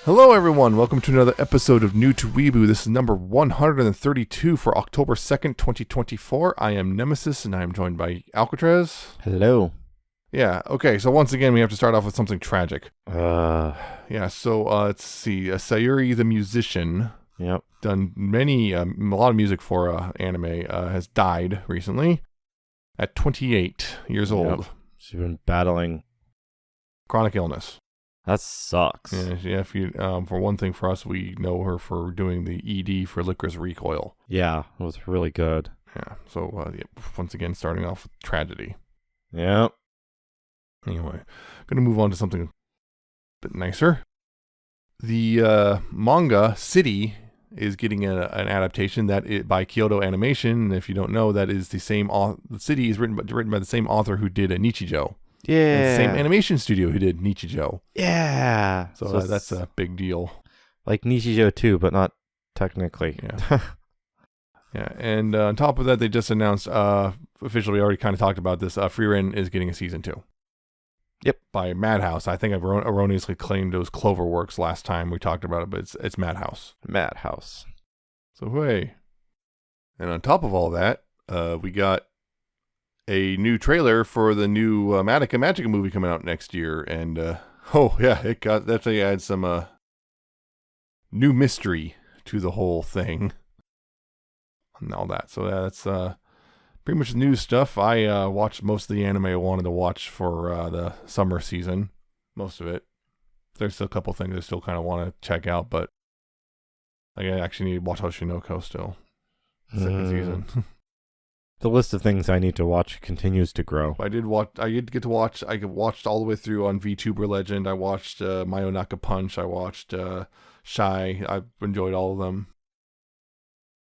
Hello everyone, welcome to another episode of New to Weeaboo. This is number 132 for October 2nd, 2024. I am Nemesis and I am joined by Alcatraz. Hello. Yeah, okay, so once again we have to start off with something tragic. Yep. Let's see. Sayuri the musician, done a lot of music for anime, has died recently at 28 years old. She's been battling Chronic illness. That sucks. Yeah, if you, for one thing, for us, we know her for doing the ED for Licorice Recoil. Yeah, it was really good. Yeah, so once again, starting off with tragedy. Yep. Anyway, going to move on to something a bit nicer. The manga City is getting an adaptation by Kyoto Animation. And if you don't know, that is the same. The City is written by the same author who did Nichijou. Yeah. And same animation studio who did Nichijou. Yeah. So that's a big deal. Like Nichijou too, but not technically. Yeah. Yeah, and on top of that, they just announced, officially, we already kind of talked about this, Frieren is getting a season 2. Yep. By Madhouse. I think I erroneously claimed it was Cloverworks last time we talked about it, but it's Madhouse. Madhouse. So, hey. And on top of all that, we got a new trailer for the new Madoka Magica movie coming out next year. And, it definitely adds some new mystery to the whole thing. And all that. So that's pretty much new stuff. I watched most of the anime I wanted to watch for the summer season. Most of it. There's still a couple things I still kind of want to check out, but I actually need to watch Hoshinoko still. Second season. The list of things I need to watch continues to grow. I did get to watch. I watched all the way through on VTuber Legend. I watched Mayonaka Punch. I watched Shy. I enjoyed all of them.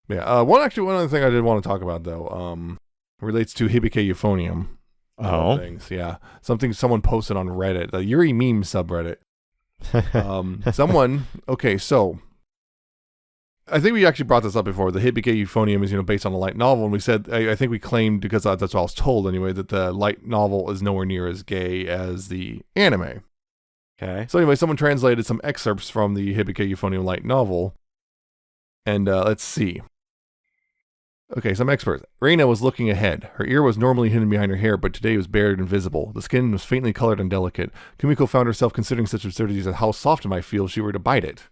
Yeah. One other thing I did want to talk about though, relates to Hibike Euphonium. Oh. Things. Yeah. Something someone posted on Reddit, the Yuri meme subreddit. So I think we actually brought this up before. The Hibike Euphonium is, based on a light novel, and we said, I think we claimed, because that's what I was told anyway, that the light novel is nowhere near as gay as the anime. Okay. So anyway, someone translated some excerpts from the Hibike Euphonium light novel, and let's see. Okay, some experts. Reina was looking ahead. Her ear was normally hidden behind her hair, but today it was bared and visible. The skin was faintly colored and delicate. Kumiko found herself considering such absurdities as how soft it might feel if she were to bite it.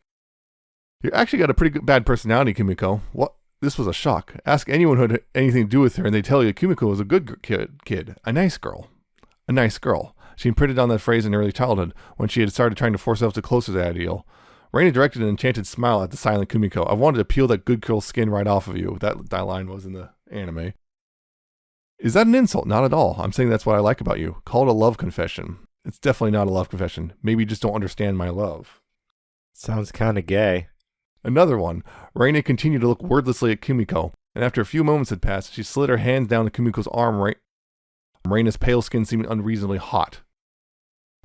You actually got a pretty bad personality, Kumiko. What? This was a shock. Ask anyone who had anything to do with her, and they tell you Kumiko was a good kid. A nice girl. A nice girl. She imprinted on that phrase in early childhood, when she had started trying to force herself to closer to that ideal. Reina directed an enchanted smile at the silent Kumiko. I wanted to peel that good girl skin right off of you. That line was in the anime. Is that an insult? Not at all. I'm saying that's what I like about you. Call it a love confession. It's definitely not a love confession. Maybe you just don't understand my love. Sounds kind of gay. Another one. Reina continued to look wordlessly at Kumiko, and after a few moments had passed, she slid her hands down to Kumiko's arm. Reina's pale skin seemed unreasonably hot.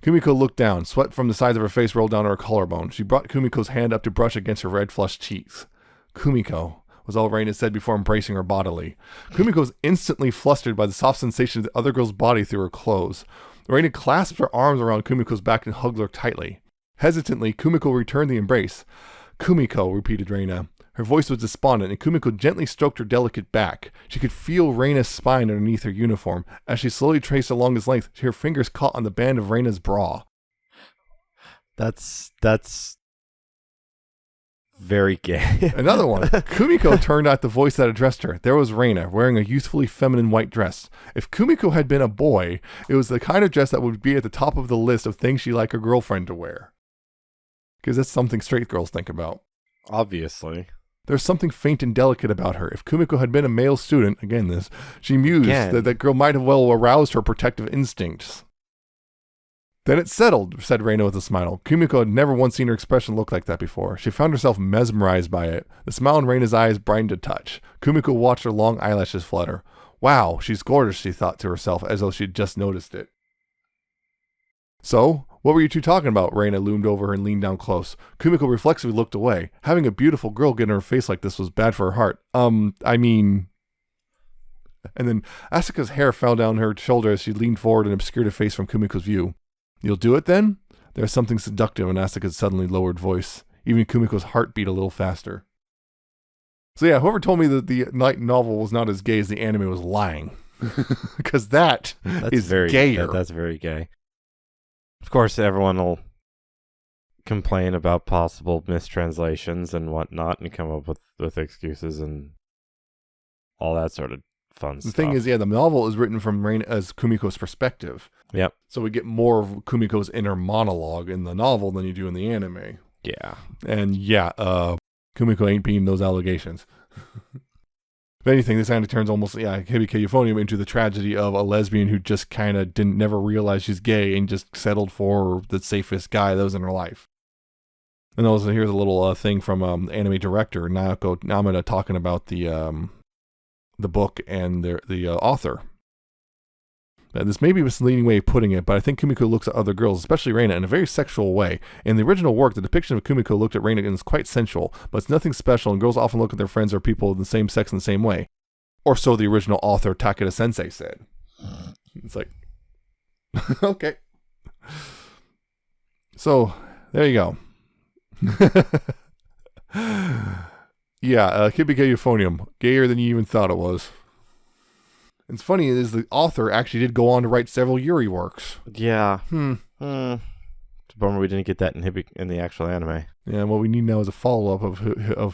Kumiko looked down. Sweat from the sides of her face rolled down to her collarbone. She brought Kumiko's hand up to brush against her red flushed cheeks. Kumiko, was all Reina said before embracing her bodily. Kumiko was instantly flustered by the soft sensation of the other girl's body through her clothes. Reina clasped her arms around Kumiko's back and hugged her tightly. Hesitantly, Kumiko returned the embrace. Kumiko, repeated Reina. Her voice was despondent, and Kumiko gently stroked her delicate back. She could feel Reina's spine underneath her uniform. As she slowly traced along its length, her fingers caught on the band of Reina's bra. That's very gay. Another one. Kumiko turned at the voice that addressed her. There was Reina, wearing a youthfully feminine white dress. If Kumiko had been a boy, it was the kind of dress that would be at the top of the list of things she'd like her girlfriend to wear. Because that's something straight girls think about. Obviously. There's something faint and delicate about her. If Kumiko had been a male student, she mused that that girl might have well aroused her protective instincts. Then it's settled, said Reina with a smile. Kumiko had never once seen her expression look like that before. She found herself mesmerized by it. The smile in Reina's eyes brightened a touch. Kumiko watched her long eyelashes flutter. Wow, she's gorgeous, she thought to herself, as though she'd just noticed it. So, what were you two talking about? Reina loomed over her and leaned down close. Kumiko reflexively looked away. Having a beautiful girl get in her face like this was bad for her heart. And then Asuka's hair fell down her shoulder as she leaned forward and obscured her face from Kumiko's view. You'll do it then? There's something seductive in Asuka's suddenly lowered voice. Even Kumiko's heart beat a little faster. So yeah, whoever told me that the light novel was not as gay as the anime was lying. Because that's very gayer. That's very gay. Of course, everyone will complain about possible mistranslations and whatnot and come up with excuses and all that sort of fun stuff. The thing is, the novel is written from Reina as Kumiko's perspective. Yep. So we get more of Kumiko's inner monologue in the novel than you do in the anime. Yeah. And Kumiko ain't being those allegations. If anything, this kind of turns almost, Hibike Euphonium into the tragedy of a lesbian who just kind of never realize she's gay and just settled for the safest guy that was in her life. And also, here's a little thing from anime director Naoko Namada talking about the book and the author. Now, this may be a misleading way of putting it, but I think Kumiko looks at other girls, especially Reina, in a very sexual way. In the original work, the depiction of Kumiko looked at Reina is quite sensual, but it's nothing special, and girls often look at their friends or people of the same sex in the same way. Or so the original author Takeda Sensei said. It's like, okay. So, there you go. Hibike Euphonium, gayer than you even thought it was. It's funny is the author actually did go on to write several Yuri works. Yeah. It's a bummer we didn't get that in the actual anime. Yeah, what we need now is a follow-up of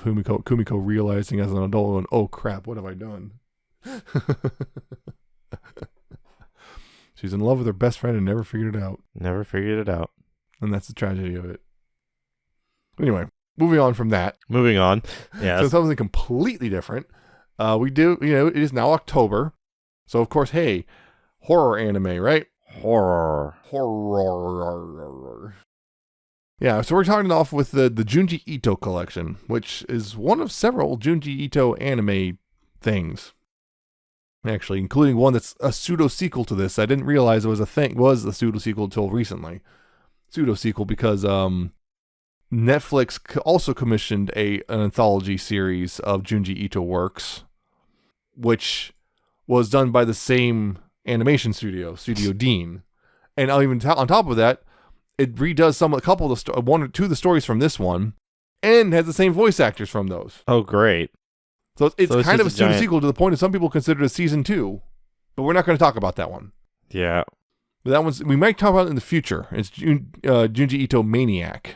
Kumiko realizing as an adult, and oh crap, what have I done? She's in love with her best friend and never figured it out. And that's the tragedy of it. Anyway, moving on from that. Yeah. So something completely different. It is now October. So, of course, hey, horror anime, right? Horror. Yeah, so we're starting off with the Junji Ito Collection, which is one of several Junji Ito anime things. Actually, including one that's a pseudo-sequel to this. I didn't realize it was a pseudo-sequel until recently. Pseudo-sequel because Netflix also commissioned an anthology series of Junji Ito works, which was done by the same animation studio, Studio Dean. And I'll even on top of that, it redoes one or two of the stories from this one, and has the same voice actors from those. Oh, great. So it's kind of a sequel to the point of some people consider it a season 2, but we're not going to talk about that one. Yeah. But we might talk about it in the future. It's Junji Ito Maniac.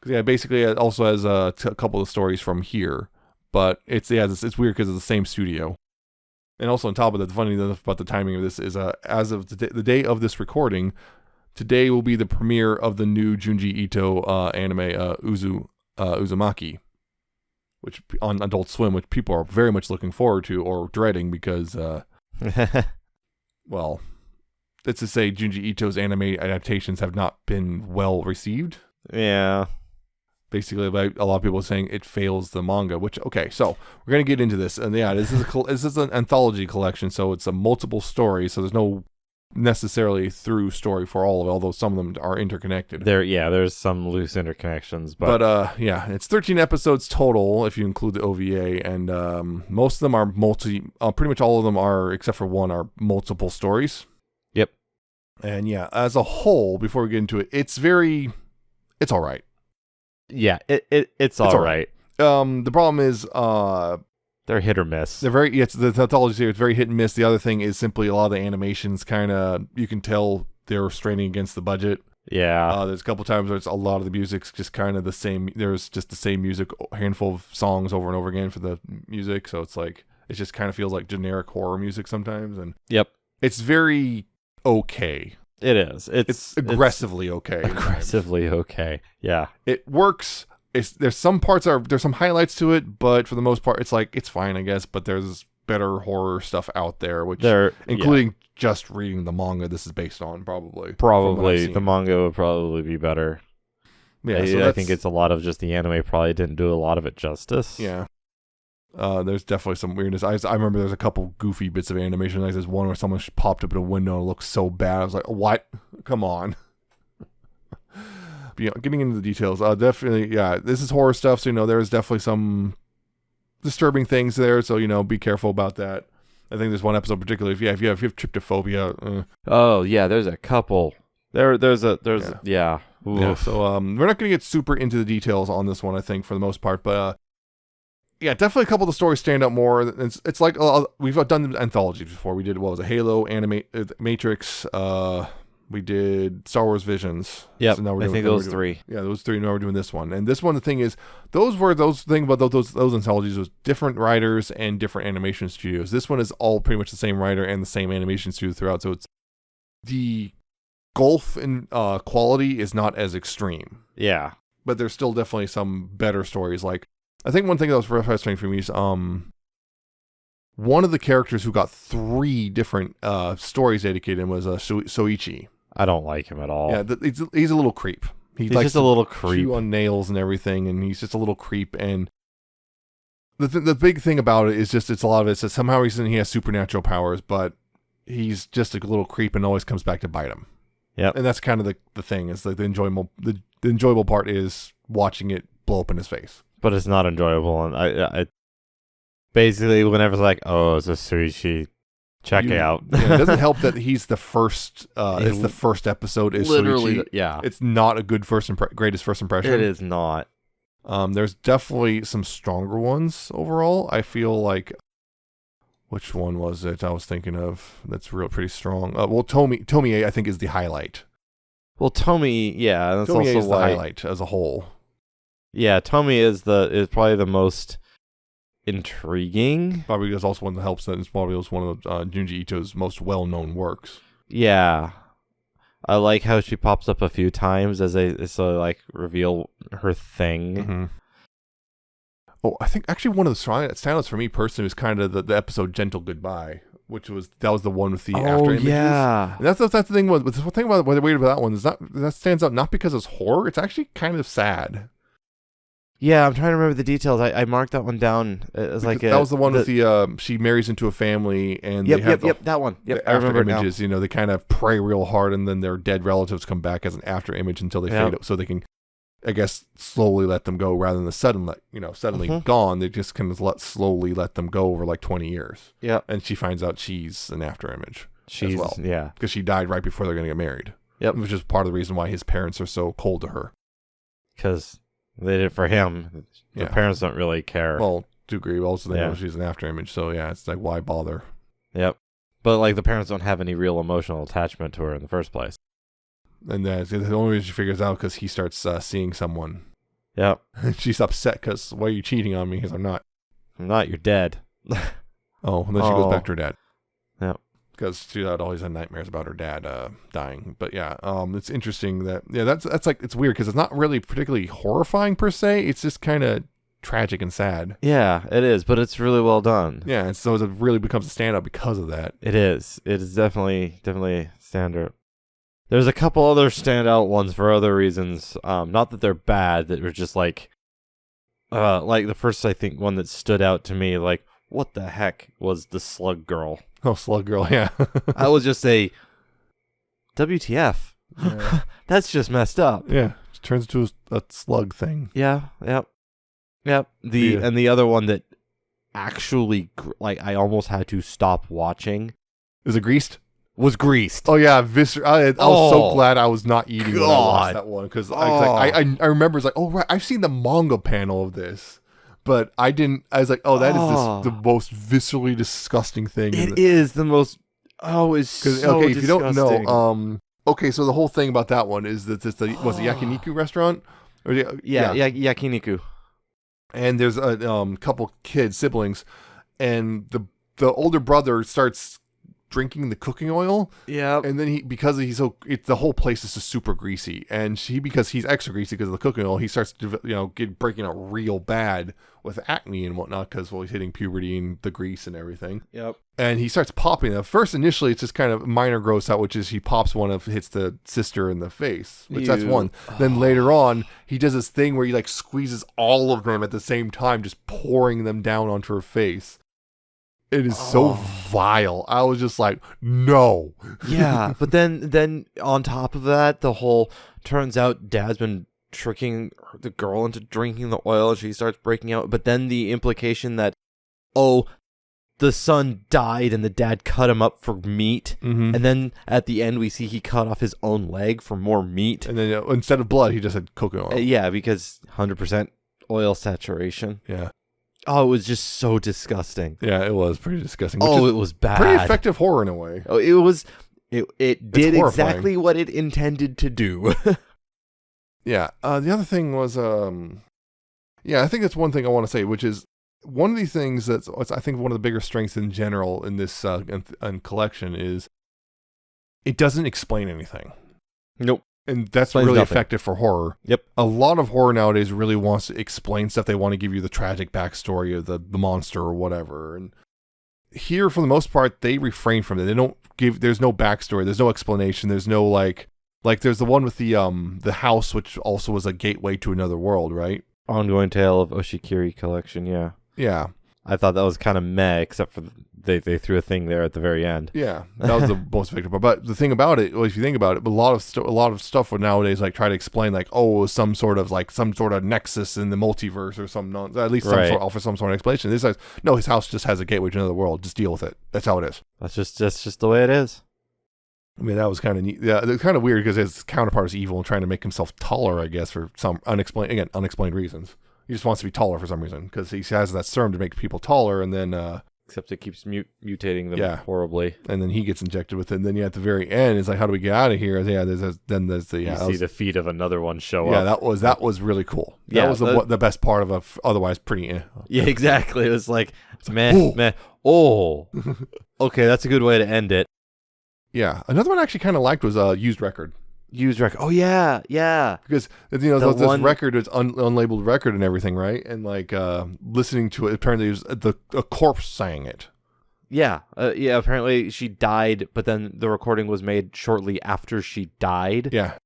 Because basically it also has a couple of stories from here, but it's weird because it's the same studio. And also on top of that, the funny thing about the timing of this is as of the day of this recording, today will be the premiere of the new Junji Ito anime Uzumaki, which on Adult Swim, which people are very much looking forward to or dreading because, well, let's just say Junji Ito's anime adaptations have not been well received. Yeah. Basically, a lot of people are saying it fails the manga, which, okay, so we're going to get into this. And yeah, this is an anthology collection, so it's a multiple story, so there's no necessarily through story for all of it, although some of them are interconnected. There's some loose interconnections. But it's 13 episodes total if you include the OVA, and most of them are pretty much all of them are, except for one, are multiple stories. Yep. And yeah, as a whole, before we get into it, it's all right. Yeah, it's all right. The problem is they're hit or miss. It's the anthology series, it's very hit and miss. The other thing is simply a lot of the animations you can tell they're straining against the budget. Yeah. There's a couple times where it's a lot of the music's just kind of the same. There's just the same music, a handful of songs over and over again for the music. So it's like, it just kind of feels like generic horror music sometimes. And yep. It's very okay. It is. It's aggressively okay. Aggressively okay. Yeah. It works. There's some highlights to it, but for the most part, it's like, it's fine, I guess. But there's better horror stuff out there, including just reading the manga this is based on, probably. Probably. The manga would probably be better. Yeah, I think it's a lot of just the anime probably didn't do a lot of it justice. Yeah. There's definitely some weirdness. I remember there's a couple goofy bits of animation. Like there's one where someone popped up in a window and it looks so bad. I was like, what? Come on. But, getting into the details, definitely, yeah, this is horror stuff. So, there's definitely some disturbing things there. So, be careful about that. I think there's one episode particularly, if you have trypophobia. Oh, yeah, there's a couple There's Yeah. Oof. So we're not going to get super into the details on this one, I think, for the most part, but yeah, definitely a couple of the stories stand out more. It's like we've done anthologies before. We did, what was it, Halo, Matrix, we did Star Wars Visions. Yep, So now I think those three. Yeah, those three. Now we're doing this one. And this one, the thing is, those thing about those anthologies was different writers and different animation studios. This one is all pretty much the same writer and the same animation studio throughout, so it's the gulf in quality is not as extreme. Yeah. But there's still definitely some better stories. Like, I think one thing that was frustrating for me is one of the characters who got 3 different stories dedicated was Soichi. I don't like him at all. Yeah, he's a little creep. He's just a little creep. Chew on nails and everything, and he's just a little creep. And the big thing about it is just it's a lot of it says somehow he has supernatural powers, but he's just a little creep and always comes back to bite him. Yep. And that's kind of the thing is like the enjoyable part is watching it blow up in his face. But it's not enjoyable, and I basically whenever it's like, oh, it's a Suichi, check it out. Yeah, it doesn't help that he's the first. It's the first episode. Is literally, Soichi. yeah. It's not a good greatest first impression. It is not. There's definitely some stronger ones overall. I feel like, which one was it I was thinking of that's pretty strong? Well, Tomie I think is the highlight. Well, Tomie, yeah, that's Tomie also is the highlight as a whole. Yeah, Tomie is probably the most intriguing. Probably is also one that helps that it's probably one of Junji Ito's most well-known works. Yeah. I like how she pops up a few times as they like reveal her thing. Mm-hmm. Oh, I think actually one of the standouts for me personally was kind of the episode "Gentle Goodbye," that was the one with the after images. Yeah, and that's the thing. The thing about the weight about that one is that stands out not because it's horror. It's actually kind of sad. Yeah, I'm trying to remember the details. I marked that one down as like that was the one with the she marries into a family and yep, they have that one. Yep, I remember images. Now. They kind of pray real hard and then their dead relatives come back as an after image until they fade up, so they can, I guess, slowly let them go rather than suddenly gone. They just kind of slowly let them go over like 20 years. Yeah, and she finds out she's an after image as well. Yeah, because she died right before they're going to get married. Yep, which is part of the reason why his parents are so cold to her. Because they did it for him. The parents don't really care. Well, to agree. Also, they know she's an after image, so yeah, it's like, why bother? Yep. But like the parents don't have any real emotional attachment to her in the first place. And the only reason she figures out because he starts seeing someone. Yep. And she's upset because, why are you cheating on me? Because I'm not. I'm not. You're dead. Oh, and then she goes back to her dad. Yep. Because she had always had nightmares about her dad dying. But yeah, it's interesting that's like, it's weird because it's not really particularly horrifying per se. It's just kind of tragic and sad. Yeah, it is, but it's really well done. Yeah, and so it really becomes a standout because of that. It is. It is definitely standout. There's a couple other standout ones for other reasons. Not that they're bad, that were just like the first, I think, one that stood out to me, like, what the heck was the Slug Girl? Oh, Slug Girl, yeah. I was just say, WTF? Yeah. That's just messed up. Yeah, it turns into a slug thing. Yeah, yep. And the other one that actually, like, I almost had to stop watching. Is it Greased? Was Greased. Oh yeah, I was so glad I was not eating when I watched that one because I remember it's like, oh right, I've seen the manga panel of this, but I didn't. I was like, oh, that is the most viscerally disgusting thing. It is the most. Oh, it's so okay. Disgusting. If you don't know, okay, so the whole thing about that one is that was a yakiniku restaurant. Yakiniku. And there's a couple siblings, and the older brother starts drinking the cooking oil. Yeah. And then the whole place is just super greasy. And because he's extra greasy because of the cooking oil, he starts breaking out real bad with acne and whatnot because he's hitting puberty and the grease and everything. Yep. And he starts popping them. First, initially, it's just kind of minor gross out, which is he pops hits the sister in the face, which that's one. Then later on, he does this thing where he like squeezes all of them at the same time, just pouring them down onto her face. It is so vile. I was just like, no. Yeah, but then on top of that, the whole turns out Dad's been tricking the girl into drinking the oil and she starts breaking out. But then the implication that, the the son died and the dad cut him up for meat. Mm-hmm. And then at the end, we see he cut off his own leg for more meat. And then instead of blood, he just had coconut oil. Yeah, because 100% oil saturation. Yeah. Oh, it was just so disgusting. Yeah, it was pretty disgusting. Oh, it was bad. Pretty effective horror in a way. Oh, it was. It did horrifying. exactly what it intended to do. Yeah. The other thing was, I think that's one thing I want to say, which is one of these things that's I think one of the bigger strengths in general in this collection is it doesn't explain anything. Nope. And that's Explains really nothing. effective for horror. Yep. A lot of horror nowadays really wants to explain stuff. They want to give you the tragic backstory of the monster or whatever. And here, for the most part, they refrain from it. They don't give. There's no backstory. There's no explanation. There's no like there's the one with the house, which also was a gateway to another world, right? Ongoing tale of Oshikiri collection. Yeah. Yeah. I thought that was kind of meh, except for they threw a thing there at the very end. Yeah, that was the most effective part. But the thing about it, well, if you think about it, a lot of stuff would nowadays like try to explain like, oh, some sort of nexus in the multiverse or some at least some sort offer some sort of explanation. This says no, his house just has a gateway to another world. Just deal with it. That's how it is. That's just the way it is. I mean, that was kind of neat. Yeah, it's kind of weird because his counterpart is evil and trying to make himself taller, I guess, for some unexplained reasons. He just wants to be taller for some reason because he has that serum to make people taller, and then except it keeps mutating them horribly. And then he gets injected with it. And then at the very end, it's like, how do we get out of here? Yeah, there's the you see the feet of another one show up. Yeah, that was really cool. That was the best part of a otherwise pretty. Yeah, exactly. It was like meh. Oh, okay, that's a good way to end it. Yeah, another one I actually kind of liked was used record. Used record. Oh yeah. Because this record is unlabeled record and everything, right? And like listening to it, apparently it was a corpse sang it. Yeah. Apparently she died, but then the recording was made shortly after she died. Yeah.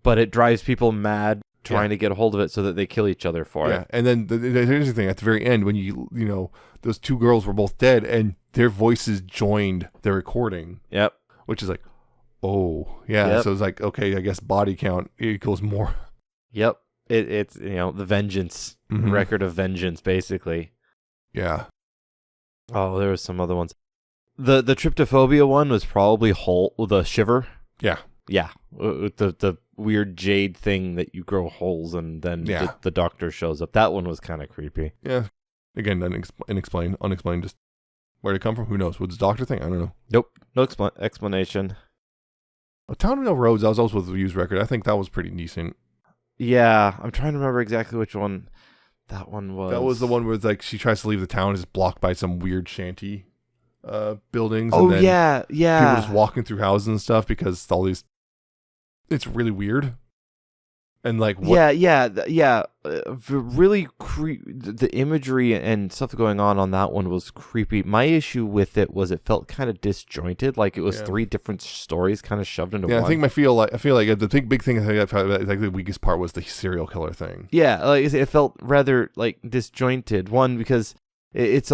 But it drives people mad trying to get a hold of it so that they kill each other for it. Yeah. And then the interesting thing at the very end, when you know those two girls were both dead and their voices joined the recording. Yep. Which is like, oh, yeah. Yep. So it's like, okay, I guess body count equals more. Yep. It's the vengeance, record of vengeance, basically. Yeah. Oh, there was some other ones. The trypophobia one was probably the shiver. Yeah. Yeah. The weird jade thing that you grow holes and then the doctor shows up. That one was kind of creepy. Yeah. Again, unexplained, just where'd it come from? Who knows? Was it the doctor thing? I don't know. Nope. No explanation. Town and Mill Roads, I was also with the used record. I think that was pretty decent. Yeah, I'm trying to remember exactly which one that one was. That was the one where like she tries to leave the town, is blocked by some weird shanty buildings. Oh, and then yeah. People just walking through houses and stuff because all these. It's really weird. And like what? Really the imagery and stuff going on that one was creepy. My issue with it was it felt kind of disjointed, like it was three different stories kind of shoved into one. I feel like the big thing I thought like the weakest part was the serial killer thing. Yeah, like it felt rather like disjointed. One because it's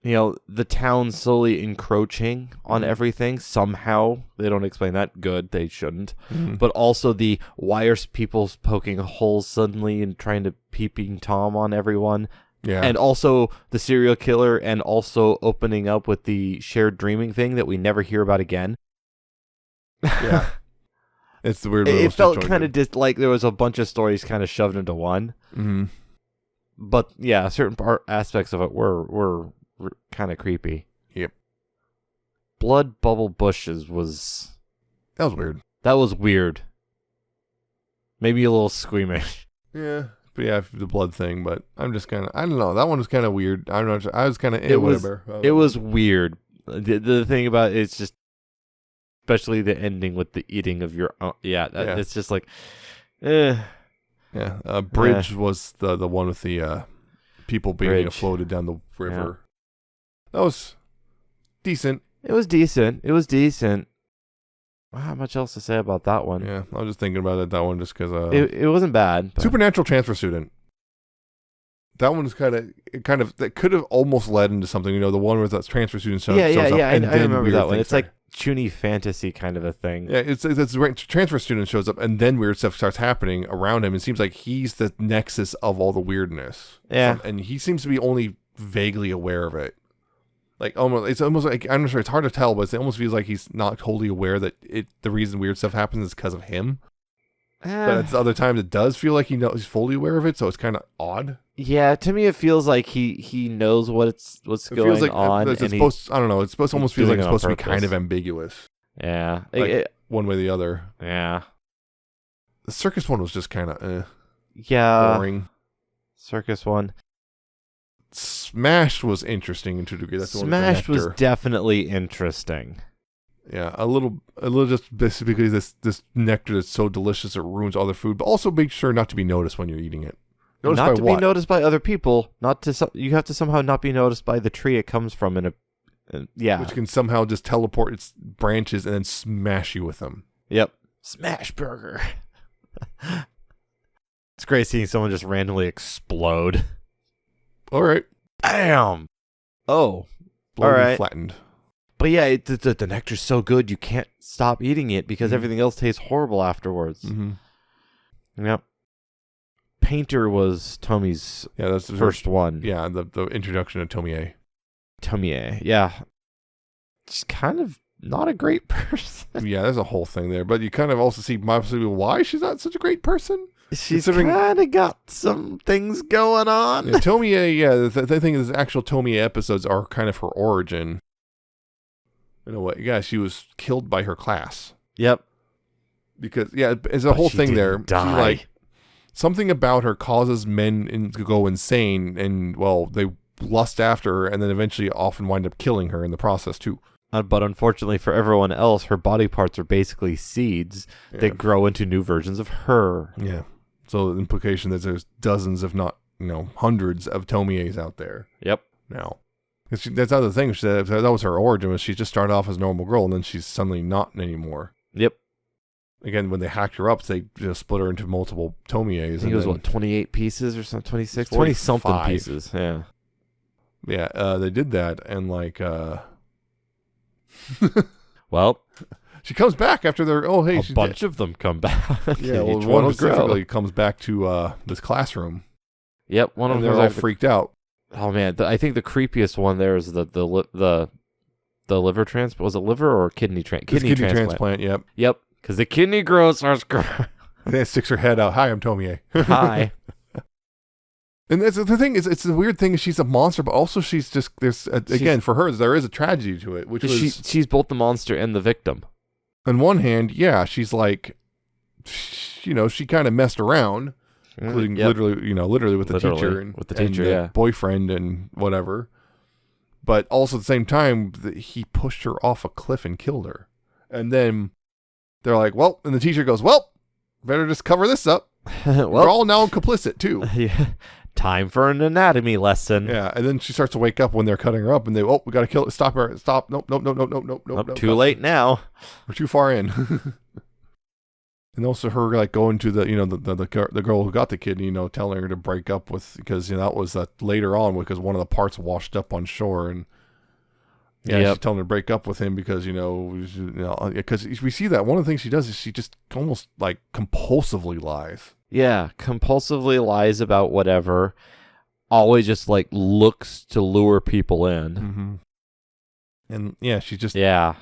the town slowly encroaching on everything somehow. They don't explain that. Good, they shouldn't. But also why are people poking holes suddenly and trying to peeping Tom on everyone? Yeah. And also the serial killer, and also opening up with the shared dreaming thing that we never hear about again. Yeah. It's the weird. It felt kind of like there was a bunch of stories kind of shoved into one. Mm-hmm. But yeah, certain aspects of it were kind of creepy. Yep. Blood Bubble Bushes was... That was weird. That was weird. Maybe a little squeamish. Yeah. But yeah, the blood thing, but I'm just kind of... I don't know. That one was kind of weird. I don't know. I was kind of... It was weird. The thing about it's just... Especially the ending with the eating of your... It's just like... Yeah. Bridge was the one with the people being floated down the river. Yeah. That was decent. It was decent. How much else to say about that one? Yeah, I was just thinking about that one just because... it wasn't bad. But... Supernatural Transfer Student. That one was kind of... That could have almost led into something, the one where that transfer student shows up. I remember that one. It's like Chuny fantasy kind of a thing. Yeah, it's transfer student shows up, and then weird stuff starts happening around him. It seems like he's the nexus of all the weirdness. Yeah. And he seems to be only vaguely aware of it. Like it's almost like, I'm not sure, it's hard to tell, but it almost feels like he's not totally aware that the reason weird stuff happens is because of him. But at other times it does feel like he's fully aware of it, so it's kind of odd. Yeah, to me it feels like he knows what's going on. It's supposed, I don't know. It's supposed to almost feel like it's supposed to be kind of ambiguous. Yeah, like one way or the other. Yeah. The circus one was just kind of boring. Circus one. Smashed was interesting to a degree. That's Smashed was definitely interesting. Yeah, a little just basically this nectar that's so delicious it ruins all the food, but also make sure not to be noticed when you're eating it. Not to be noticed by other people. You have to somehow not be noticed by the tree it comes from. Which can somehow just teleport its branches and then smash you with them. Yep. Smash burger. It's great seeing someone just randomly explode. All right. Damn. Oh. All right. Flattened. But yeah, the nectar's so good you can't stop eating it because everything else tastes horrible afterwards. Mm-hmm. Yep. Painter was Tomi's that's the first one. Yeah, the introduction of Tomie. Tomie, yeah. She's kind of not a great person. Yeah, there's a whole thing there. But you kind of also see possibly why she's not such a great person. She's kind of got some things going on. Yeah, Tomie, the thing is, actual Tomie episodes are kind of her origin. In a way, yeah, she was killed by her class. Yep. Because, there's a whole thing there. Die. Something about her causes men to go insane, and, well, they lust after her, and then eventually often wind up killing her in the process, too. But unfortunately for everyone else, her body parts are basically seeds that grow into new versions of her. Yeah. So the implication that there's dozens, if not, hundreds of Tomies out there. Yep. Now. That's the other thing. That was her origin. Was she just started off as a normal girl, and then she's suddenly not anymore. Yep. Again, when they hacked her up, they just split her into multiple Tomies. I think it was 28 pieces or something, 26, 20 something pieces. Yeah. Yeah. They did that, and well, she comes back after their. Oh, hey, a bunch of them come back. Yeah. Well, one specifically comes back to this classroom. Yep. One of them. They're all freaked out. Oh man, I think the creepiest one there is the liver transplant. Was it liver or kidney transplant? Kidney transplant. Yep. Yep. Because the kidney grows. And it sticks her head out. Hi, I'm Tomie. Hi. And that's the thing. It's the weird thing. She's a monster, but also she's just for her there is a tragedy to it, which is she's both the monster and the victim. On one hand, she's like, she kind of messed around. Including literally with the teacher and the boyfriend and whatever. But also at the same time, he pushed her off a cliff and killed her. And then they're like, well, and the teacher goes, well, better just cover this up. We're all now complicit too. Yeah. Time for an anatomy lesson. Yeah, and then she starts to wake up when they're cutting her up, and we got to kill it. Stop her. Stop. Nope. Too late now. We're too far in. And also her going to the girl who got the kidney, telling her to break up with, because that was later on because one of the parts washed up on shore, and she's telling her to break up with him because because we see that one of the things she does is she just almost compulsively lies. Yeah, compulsively lies about whatever. Always just looks to lure people in. Mm-hmm. And she just Yeah,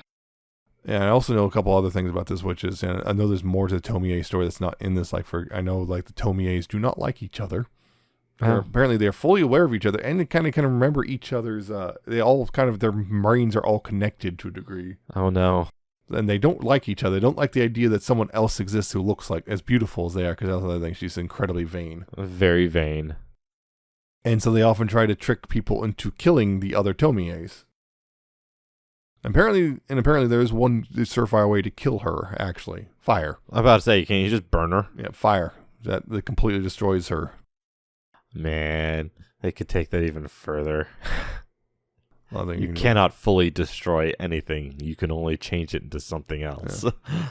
I also know a couple other things about this, which is, and I know there's more to the Tomie story that's not in this. I know the Tomies do not like each other. Apparently they're fully aware of each other, and they kind of remember each other's, they all their brains are all connected to a degree. Oh no. And they don't like each other. They don't like the idea that someone else exists who looks as beautiful as they are, because that's another thing. She's incredibly vain. Very vain. And so they often try to trick people into killing the other Tomies. Apparently there is one surefire way to kill her, actually. Fire. I'm about to say, can't you just burn her? Yeah, fire. That completely destroys her. Man, they could take that even further. You cannot fully destroy anything. You can only change it into something else. Yeah.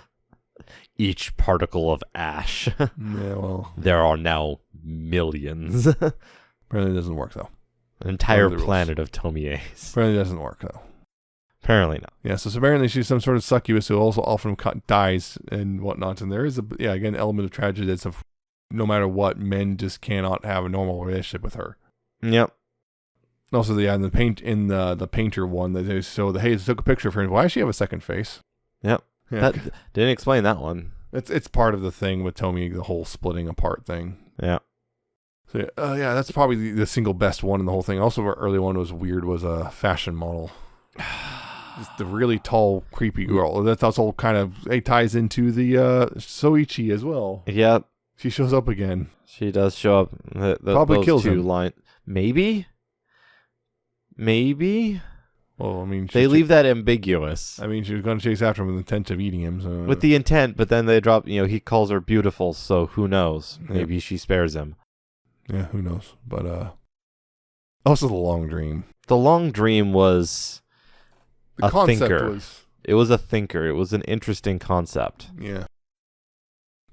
Each particle of ash. Yeah, well. There are now millions. Apparently it doesn't work, though. An entire planet of Tomies. Apparently it doesn't work, though. Apparently not. Yeah, so apparently she's some sort of succubus who also often dies and whatnot. And there is an element of tragedy that's no matter what, men just cannot have a normal relationship with her. Yep. Also, in the the painter one, they show hey, they took a picture of her. Why does she have a second face? Yep. Yeah. That didn't explain that one. It's part of the thing with Tomy, the whole splitting apart thing. Yeah. So yeah, that's probably the single best one in the whole thing. Also, our early one was weird. Was a fashion model. Just the really tall, creepy girl. That's also kind of ties into the Soichi as well. Yep. She shows up again. She does show up. Probably kills him. Maybe. Well, I mean, they leave that ambiguous. I mean, she was going to chase after him with the intent of eating him. So. With the intent, but then they drop. He calls her beautiful. So who knows? Maybe she spares him. Yeah, who knows? But also the long dream. The long dream was the a thinker. It was a thinker. It was an interesting concept. Yeah.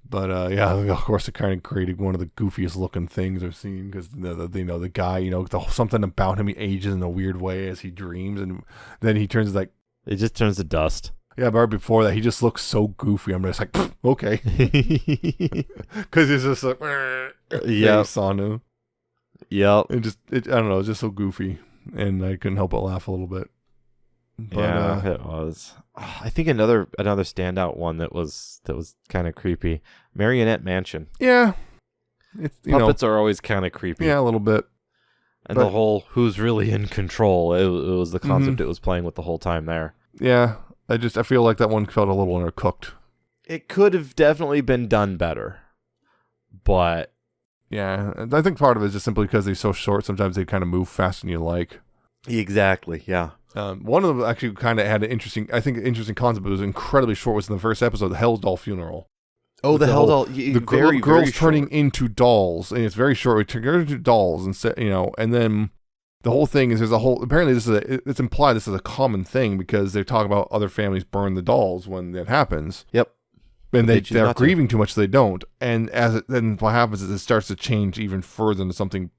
But yeah, of course, it kind of created one of the goofiest looking things I've seen because the guy, something about him, he ages in a weird way as he dreams, and then he turns like it just turns to dust. Yeah, but right before that, he just looks so goofy. I'm just like, okay, because he's just like, yeah, Sanu. Yep. And I don't know, it's just so goofy, and I couldn't help but laugh a little bit. But, yeah, it was. I think another standout one that was kind of creepy. Marionette Mansion. Yeah, puppets are always kind of creepy. Yeah, a little bit. And the whole who's really in control. It was the concept it was playing with the whole time there. Yeah, I feel like that one felt a little undercooked. It could have definitely been done better, but yeah, I think part of it is just simply because they're so short. Sometimes they kind of move faster than you like. Exactly. Yeah. One of them actually kind of had an interesting concept. It was incredibly short. Was in the first episode, the Hell's Doll funeral. Oh, the Hell Doll. The girls turning into dolls, and it's very short. We turn into dolls, and then the whole thing is apparently it's implied this is a common thing because they talk about other families burn the dolls when that happens. Yep. And they're grieving too much, so they don't. And then what happens is it starts to change even further into something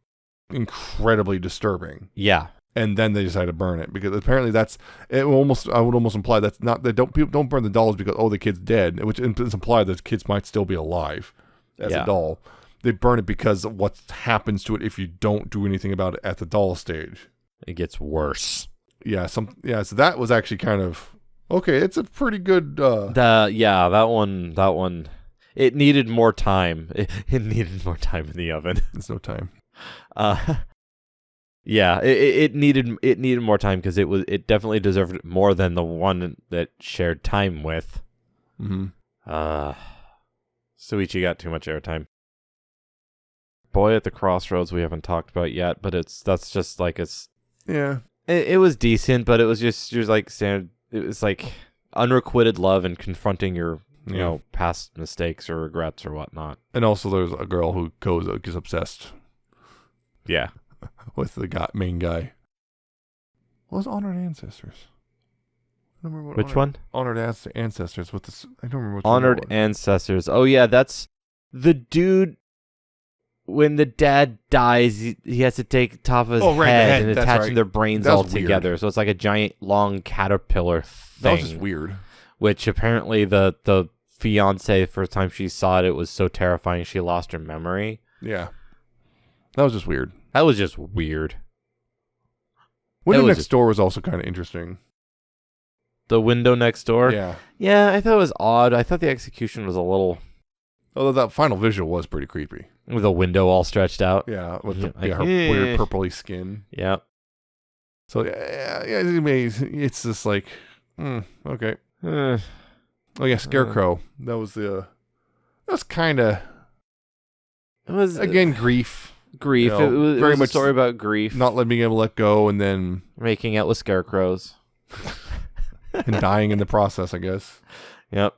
incredibly disturbing. Yeah. And then they decide to burn it because apparently I would almost imply that's not people don't burn the dolls because the kid's dead, which is implied that the kids might still be alive as a doll. They burn it because of what happens to it if you don't do anything about it at the doll stage. It gets worse. Yeah, so that was actually kind of okay. It's a pretty good. That one. It needed more time. It needed more time in the oven. There's no time. Yeah, it needed more time because it definitely deserved more than the one that shared time with. Mm-hmm. Soichi got too much airtime. Boy at the Crossroads we haven't talked about yet, but that's just like yeah. It was decent, but it was just like standard. It was like unrequited love and confronting your past mistakes or regrets or whatnot. And also there's a girl who gets obsessed. Yeah. With the main guy. What was Honored Ancestors? I don't remember Which one? Honored Ancestors. I don't remember what Honored Ancestors. Oh yeah, that's the dude. When the dad dies, he has to take top of his head and attaching their brains all together. Weird. So it's like a giant long caterpillar thing. That was just weird. Which apparently the fiance, first time she saw it, it was so terrifying she lost her memory. Yeah. That was just weird. Window Next Door was also kind of interesting. The Window Next Door? Yeah. Yeah, I thought it was odd. I thought the execution was a little... Although that final visual was pretty creepy. With a window all stretched out. Yeah, with her weird purpley skin. Yeah. So, yeah, it's just like, okay. Oh, yeah, Scarecrow. That was kind of... It was... Again, grief. It was very much a story about grief. Not being able to let go and then... Making out with scarecrows. And dying in the process, I guess. Yep.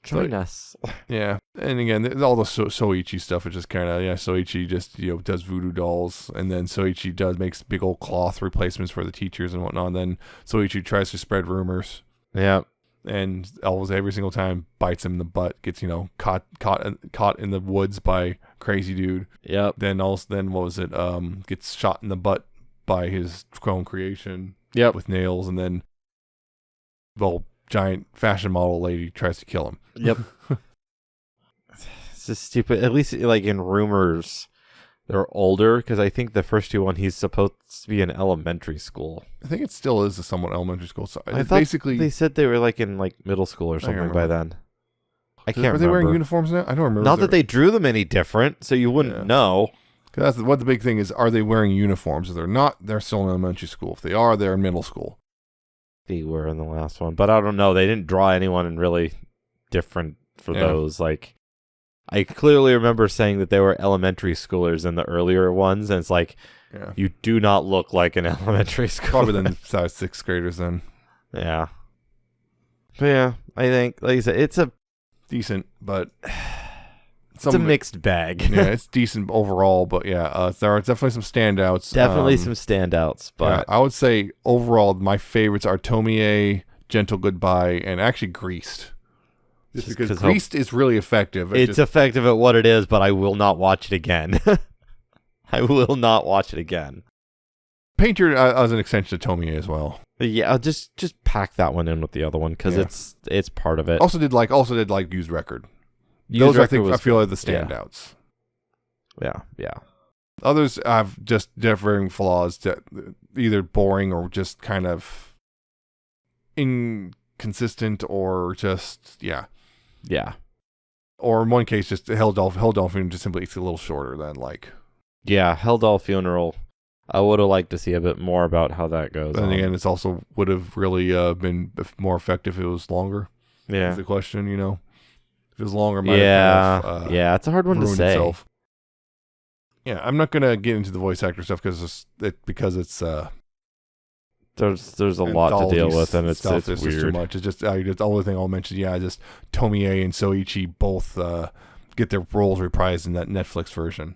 Join us. Yeah. And again, all the Soichi stuff is just kind of, Soichi just, does voodoo dolls. And then Soichi makes big old cloth replacements for the teachers and whatnot. And then Soichi tries to spread rumors. Yep. And almost every single time bites him in the butt, gets, caught in the woods by crazy dude. Yep. Then what was it? Gets shot in the butt by his own creation. Yep. With nails. And then, giant fashion model lady tries to kill him. Yep. It's just stupid. At least like in rumors, they're older, because I think the first two one he's supposed to be in elementary school. I think it still is a somewhat elementary school. So I thought basically they said they were like in like middle school or something by then. I can't remember. Are they wearing uniforms now? I don't remember. Not that they drew them any different, so you wouldn't know. That's what the big thing is. Are they wearing uniforms? If they're not, they're still in elementary school. If they are, they're in middle school. They were in the last one, but I don't know. They didn't draw anyone in really different for those. Like, I clearly remember saying that they were elementary schoolers in the earlier ones, and it's like, you do not look like an elementary schooler. Probably than size 6th graders then. Yeah. But yeah, I think, like you said, it's a decent, but it's a mixed bag. Yeah, it's decent overall, but there are definitely some standouts. Definitely some standouts, but I would say overall my favorites are Tomie, Gentle Goodbye, and actually Greased. Just because Greased is really effective. It's effective at what it is, but I will not watch it again. I will not watch it again. Painter as an extension to Tomie as well. Yeah, I'll just pack that one in with the other one because it's part of it. Also did Used Record. Those I feel are the standouts. Yeah. Others have just differing flaws, that either boring or just kind of inconsistent or just Yeah. Or in one case, just Hell Doll Funeral just simply it's a little shorter than like. Yeah, Hell Doll Funeral. I would have liked to see a bit more about how that goes. And again, it's also would have really been more effective if it was longer. Yeah. Is the question, If it was longer, it might have it's a hard one to say. Itself. Yeah, I'm not gonna get into the voice actor stuff because it's there's a lot to deal with, and it's weird. Just too much. It's just the only thing I'll mention. Yeah, just Tomie and Soichi both get their roles reprised in that Netflix version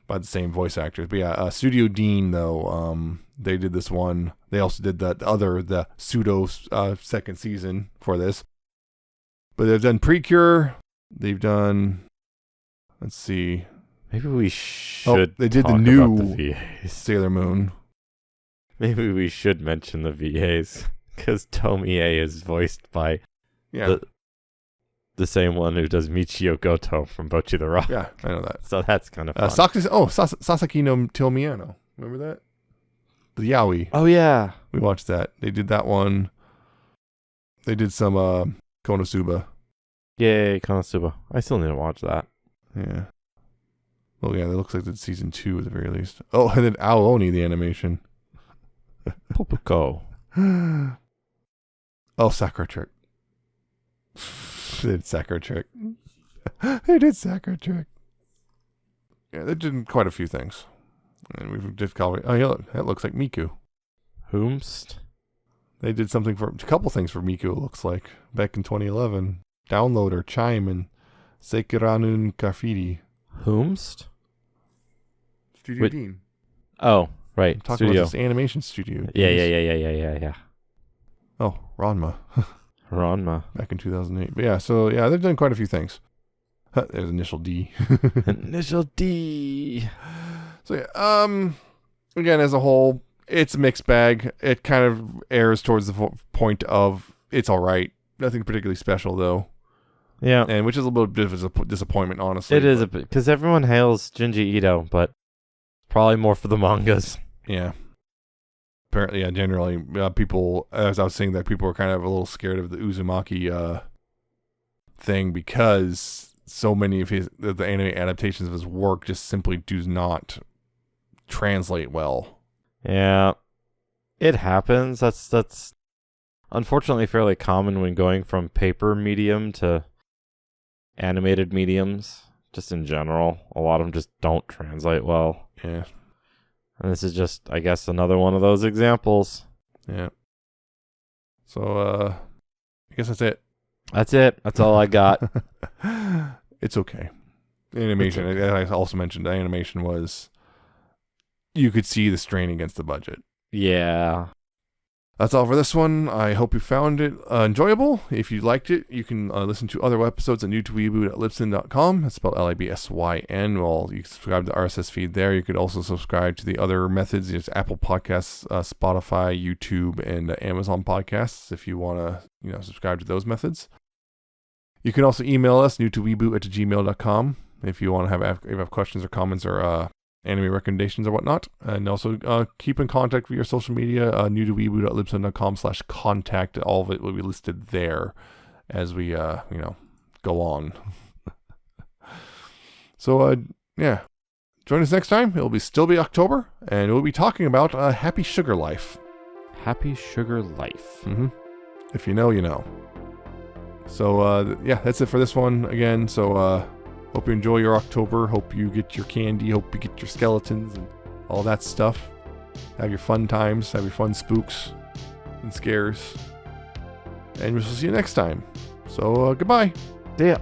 by the same voice actors. But yeah, Studio Dean though, they did this one. They also did the pseudo second season for this. But they've done Precure. They've done. Let's see. Maybe we should. They did the new Sailor Moon. Maybe we should mention the VAs because Tomie is voiced by the same one who does Michio Goto from Bocchi the Rock. Yeah, I know that. So that's kind of fun. Sasaki no Tilmiano. Remember that? The Yaoi. Oh, yeah. We watched that. They did that one. They did some Konosuba. Yay, Konosuba. I still need to watch that. Yeah. Oh, yeah, that looks like it's season 2 at the very least. Oh, and then Aoni, the animation. Popoco. Oh, Sakura Trick. They did Sakura Trick. Yeah, they did quite a few things. And we've just called it. Oh, yeah, look, that looks like Miku. Whomst? They did something for a couple things for Miku, it looks like, back in 2011. Downloader, Chime, and Sekiranun Kafiri. Whomst? Studio Dean. Oh, right. I'm talking about this animation studio. Yeah. Oh, Ranma. Ranma. Back in 2008. But yeah, they've done quite a few things. There's Initial D. Initial D. So yeah, again, as a whole, it's a mixed bag. It kind of errs towards the point of it's all right. Nothing particularly special though. Yeah, and which is a little bit of a disappointment, honestly. It is a bit because everyone hails Junji Ito, but probably more for the mangas. Yeah. Apparently, generally, people, as I was saying, that people were kind of a little scared of the Uzumaki thing because so many of the anime adaptations of his work just simply do not translate well. Yeah, it happens. That's unfortunately fairly common when going from paper medium to animated mediums. Just in general, a lot of them just don't translate well. Yeah. And this is just, I guess, another one of those examples. Yeah. So, I guess that's it. That's it. That's all I got. It's okay. Animation, it's okay. I also mentioned the animation was, you could see the strain against the budget. Yeah. That's all for this one. I hope you found it enjoyable. If you liked it, you can listen to other episodes at newtoweeaboo.libsyn.com. That's spelled Libsyn. Well, you can subscribe to the RSS feed there. You could also subscribe to the other methods. There's Apple Podcasts, Spotify, YouTube, and Amazon Podcasts if you want to subscribe to those methods. You can also email us, newtoweeaboo@gmail.com. if you want to if you have questions or comments or anime recommendations or whatnot. And also keep in contact via social media, new to weeaboo.libsyn.com/contact. All of it will be listed there as we, go on. So, yeah. Join us next time. It'll still be October, and we'll be talking about Happy Sugar Life. Happy Sugar Life. Mm-hmm. If you know, you know. So, that's it for this one again. So, hope you enjoy your October. Hope you get your candy. Hope you get your skeletons and all that stuff. Have your fun times. Have your fun spooks and scares. And we'll see you next time. So, goodbye. See ya.